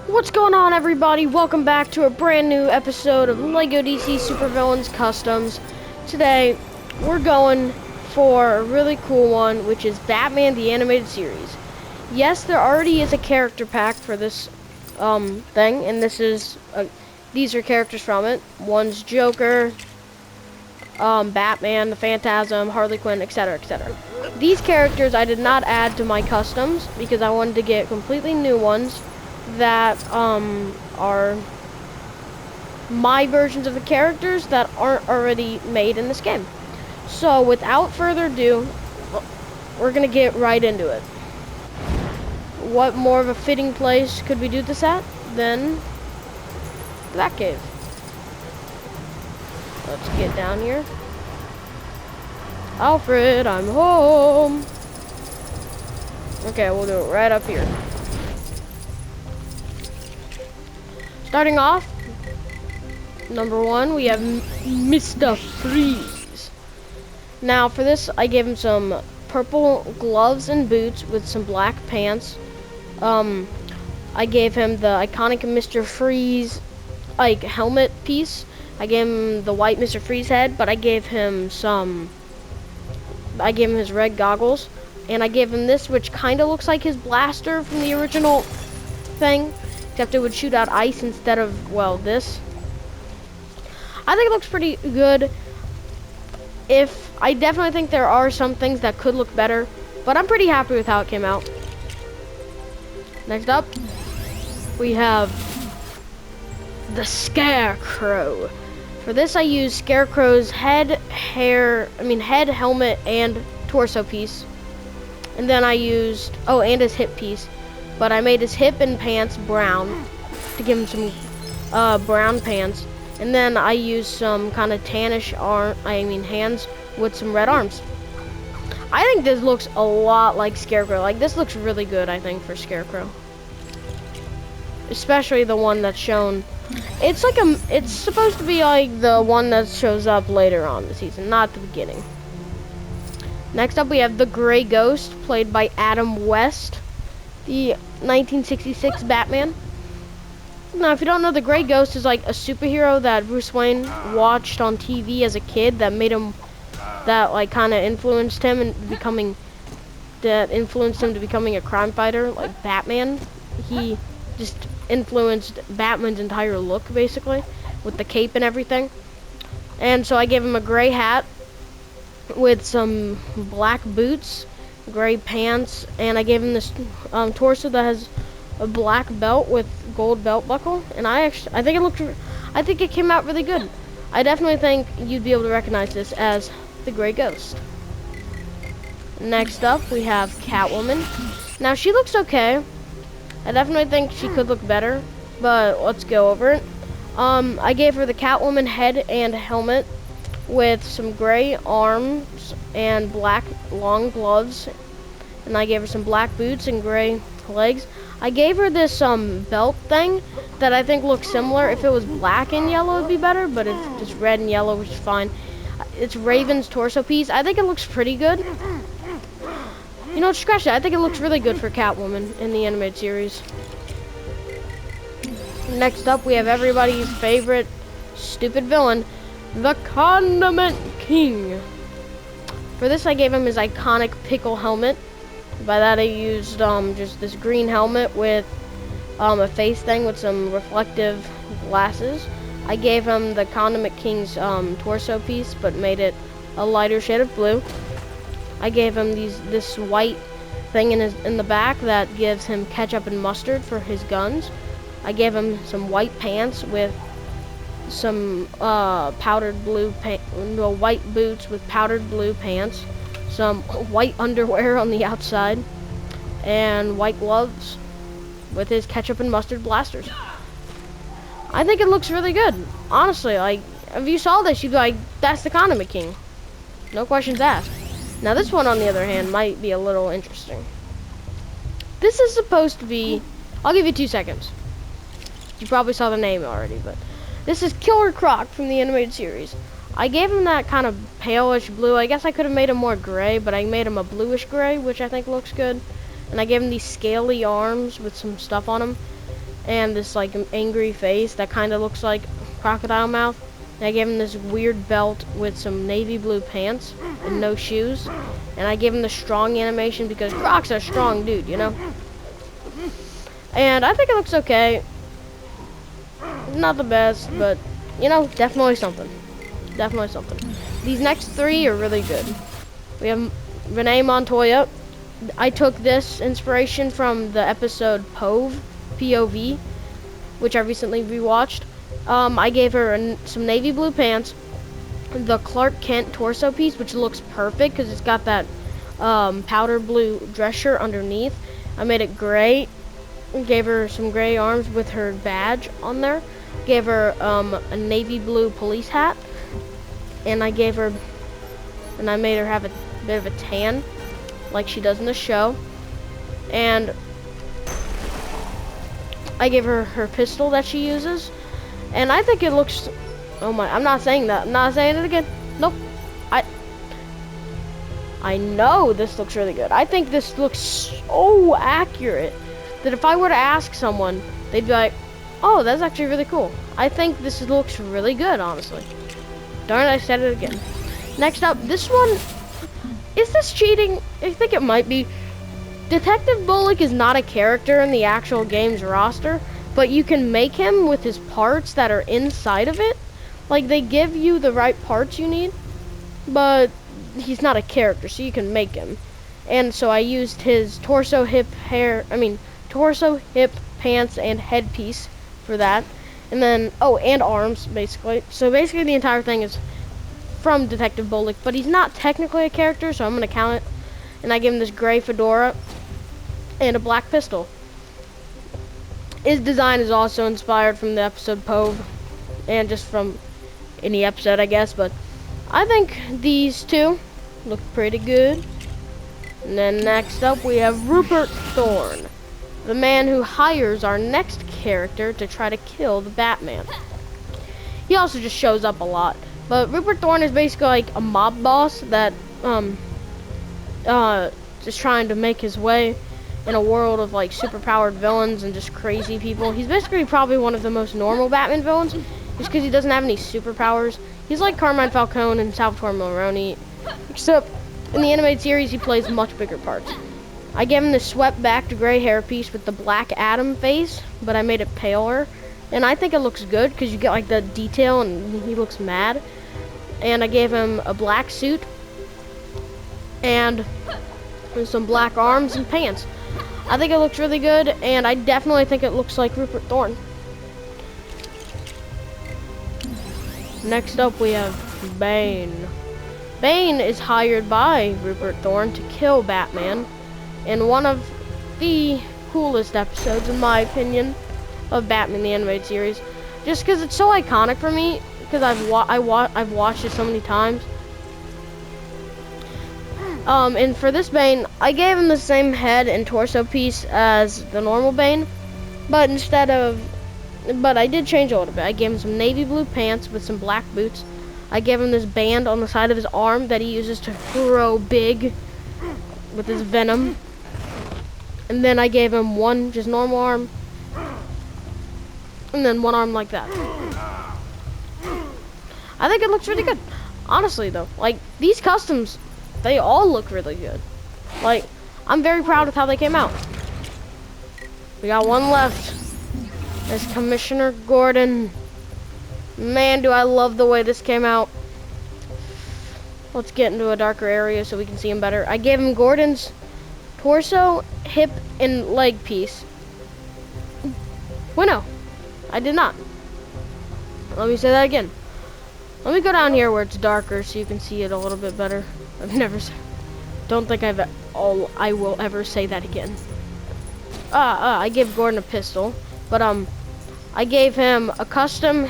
What's going on, everybody? Welcome back to a brand new episode of LEGO DC Supervillains Customs. Today, we're going for a really cool one, which is Batman the Animated Series. Yes, there already is a character pack for this thing, and these are characters from it. One's Joker, Batman, the Phantasm, Harley Quinn, etc., etc. These characters I did not add to my customs because I wanted to get completely new ones that are my versions of the characters that aren't already made in this game. So without further ado, we're gonna get right into it. What more of a fitting place could we do this at than the Batcave? Let's get down here. Alfred, I'm home. Okay, we'll do it right up here. Starting off, number one, we have Mr. Freeze. Now, for this, I gave him some purple gloves and boots with some black pants. I gave him the iconic Mr. Freeze, like, helmet piece. I gave him the white Mr. Freeze head, but I gave him his red goggles. And I gave him this, which kind of looks like his blaster from the original thing. Except it would shoot out ice instead of, well, this. I think it looks pretty good. I definitely think there are some things that could look better, but I'm pretty happy with how it came out. Next up, we have the Scarecrow. For this, I used Scarecrow's head, helmet, and torso piece. And then I used, and his hip piece. But I made his hip and pants brown to give him some brown pants. And then I used some kind of tannish hands with some red arms. I think this looks a lot like Scarecrow. Like, this looks really good, I think, for Scarecrow. Especially the one that's shown. It's supposed to be like the one that shows up later on in the season, not the beginning. Next up, we have the Gray Ghost, played by Adam West, the 1966 Batman. Now, if you don't know, the Gray Ghost is like a superhero that Bruce Wayne watched on TV as a kid that kind of influenced him to becoming a crime fighter like Batman. He just influenced Batman's entire look, basically, with the cape and everything. And so I gave him a gray hat with some black boots, gray pants, and I gave him this torso that has a black belt with gold belt buckle. And I think it came out really good. I definitely think you'd be able to recognize this as the Gray Ghost. Next up, we have Catwoman. Now, she looks okay. I definitely think she could look better, but let's go over it. I gave her the Catwoman head and helmet with some gray arms and black long gloves, and I gave her some black boots and gray legs. I gave her this belt thing that I think looks similar. If it was black and yellow, it'd be better, but it's just red and yellow, which is fine. It's Raven's torso piece. I think it looks pretty good. You know, scratch that. I think it looks really good for Catwoman in the animated series. Next up, we have everybody's favorite stupid villain, the Condiment King. For this, I gave him his iconic pickle helmet. By that, I used just this green helmet with a face thing with some reflective glasses. I gave him the Condiment King's torso piece, but made it a lighter shade of blue. I gave him this white thing in the back that gives him ketchup and mustard for his guns. I gave him some white pants with some powdered blue white boots with powdered blue pants, some white underwear on the outside, and white gloves with his ketchup and mustard blasters. I think it looks really good. Honestly, like, if you saw this, you'd be like, that's the Condiment King. No questions asked. Now, this one, on the other hand, might be a little interesting. This is supposed to be, I'll give you 2 seconds. You probably saw the name already, but this is Killer Croc from the animated series. I gave him that kind of palish blue. I guess I could have made him more gray, but I made him a bluish gray, which I think looks good. And I gave him these scaly arms with some stuff on them. and this like angry face that kind of looks like crocodile mouth. And I gave him this weird belt with some navy blue pants and no shoes. And I gave him the strong animation because Croc's a strong dude, you know? And I think it looks okay. Not the best, but, you know, definitely something. Definitely something. These next three are really good. We have Renee Montoya. I took this inspiration from the episode POV, P-O-V, which I recently rewatched. I gave her some navy blue pants, the Clark Kent torso piece, which looks perfect because it's got that powder blue dress shirt underneath. I made it gray. Gave her some gray arms with her badge on there. Gave her a navy blue police hat, and I made her have a bit of a tan, like she does in the show. And I gave her her pistol that she uses, and I think it looks. Oh my! I'm not saying that. I'm not saying it again. Nope. I know this looks really good. I think this looks so accurate that if I were to ask someone, they'd be like, "Oh, that's actually really cool." I think this looks really good, honestly. Darn, I said it again. Next up, this one. Is this cheating? I think it might be. Detective Bullock is not a character in the actual game's roster, but you can make him with his parts that are inside of it. Like, they give you the right parts you need, but he's not a character, so you can make him. And so I used his torso, hip, pants, and headpiece for that. And then, oh, and arms, basically. So basically the entire thing is from Detective Bullock, but he's not technically a character, so I'm going to count it. And I give him this gray fedora and a black pistol. His design is also inspired from the episode POV, and just from any episode, I guess, but I think these two look pretty good. And then next up we have Rupert Thorne, the man who hires our next character to try to kill the Batman. He also just shows up a lot, but Rupert Thorne is basically like a mob boss that just trying to make his way in a world of like superpowered villains and just crazy people. He's basically probably one of the most normal Batman villains, just because he doesn't have any superpowers. He's like Carmine Falcone and Salvatore Maroni, except in the animated series he plays much bigger parts. I gave him the swept back to gray hairpiece with the Black Adam face, but I made it paler, and I think it looks good because you get like the detail and he looks mad. And I gave him a black suit and some black arms and pants. I think it looks really good, and I definitely think it looks like Rupert Thorne. Next up we have Bane. Bane is hired by Rupert Thorne to kill Batman in one of the coolest episodes, in my opinion, of Batman the Animated Series. Just because it's so iconic for me, because I've watched it so many times. And for this Bane, I gave him the same head and torso piece as the normal Bane, but I did change a little bit. I gave him some navy blue pants with some black boots. I gave him this band on the side of his arm that he uses to grow big with his venom. And then I gave him one just normal arm, and then one arm like that. I think it looks really good. Honestly though, like these customs, they all look really good. Like, I'm very proud of how they came out. We got one left. It's Commissioner Gordon. Man, do I love the way this came out. Let's get into a darker area so we can see him better. I gave him Gordon's torso, hip, and leg piece. Well, no, I did not. Let me say that again. Let me go down here where it's darker so you can see it a little bit better. Don't think I will ever say that again. I gave Gordon a pistol, but I gave him a custom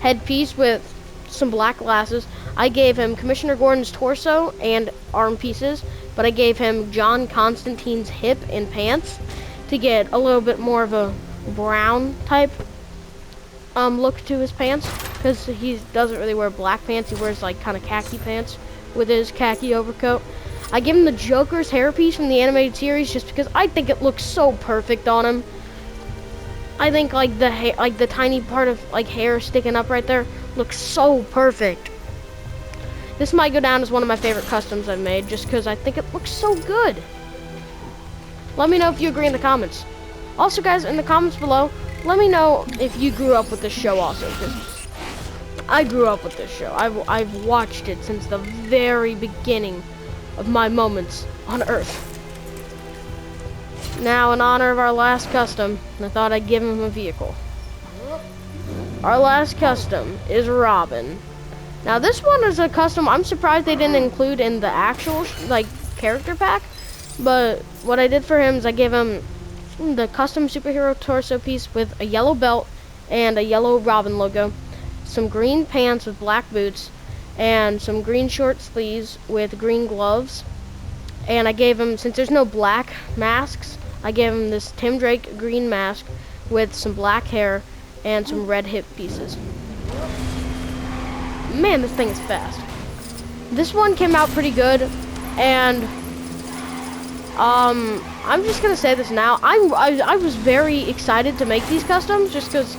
headpiece with some black glasses. I gave him Commissioner Gordon's torso and arm pieces, but I gave him John Constantine's hip and pants to get a little bit more of a brown type look to his pants, because he doesn't really wear black pants. He wears like kind of khaki pants with his khaki overcoat. I give him the Joker's hairpiece from the animated series just because I think it looks so perfect on him. I think like the hair, like the tiny part of like hair sticking up right there looks so perfect. This might go down as one of my favorite customs I've made just because I think it looks so good. Let me know if you agree in the comments. Also guys, in the comments below, let me know if you grew up with this show also, because I grew up with this show. I've watched it since the very beginning of my moments on Earth. Now, in honor of our last custom, I thought I'd give him a vehicle. Our last custom is Robin. Now, this one is a custom I'm surprised they didn't include in the actual, like, character pack. But what I did for him is I gave him the custom superhero torso piece with a yellow belt and a yellow Robin logo, some green pants with black boots, and some green short sleeves with green gloves. And I gave him, since there's no black masks, I gave him this Tim Drake green mask with some black hair and some red hip pieces. Man, this thing is fast. This one came out pretty good, and I'm just gonna say this now. I was very excited to make these customs just because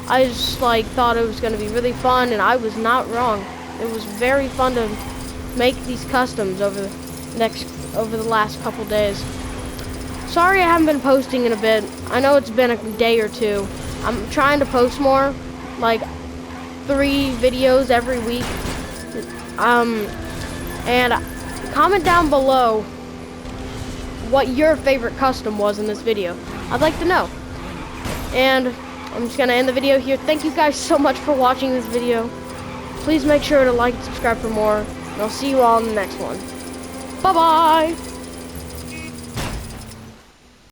I just like thought it was gonna be really fun, and I was not wrong. It was very fun to make these customs over the last couple days. Sorry I haven't been posting in a bit. I know it's been a day or two. I'm trying to post more, like 3 videos every week. And comment down below what your favorite custom was in this video. I'd like to know. And I'm just gonna end the video here. Thank you guys so much for watching this video. Please make sure to like and subscribe for more. And I'll see you all in the next one. Bye-bye!